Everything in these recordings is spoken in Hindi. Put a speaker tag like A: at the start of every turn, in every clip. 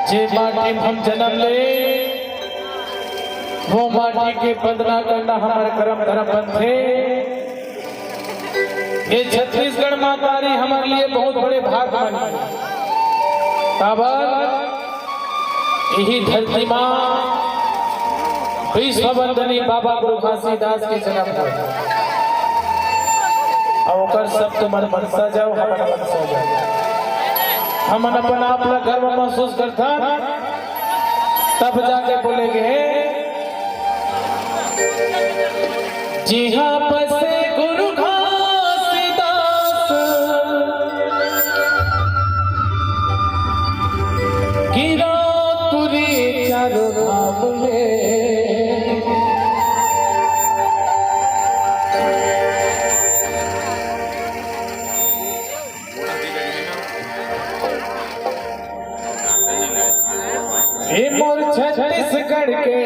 A: जे माटी में हम जन्म ले वो माटी के बंदना करना हमारे कर्म धर्म बनते। ये छत्तीसगढ़ मातारी हमारे लिए बहुत बड़े भाग बनी। यही धरती माँ विश्व वंदनी बाबा गुरु घासीदास के जन्म हुए और सब तुम्हारे मनसा जाओ हमारा मनसा जाओ। हम अपन अपना गर्व महसूस करता तब जाके बोलेंगे जी हाँ बसे गुरु घासीदास गिरा तुरी चारों धाम में। ये मोर छत्तीसगढ़ के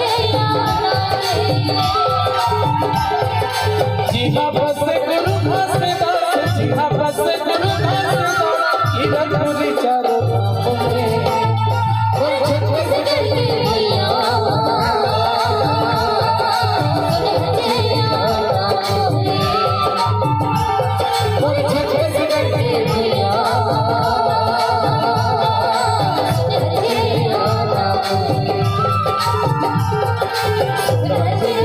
B: Hey, सूरज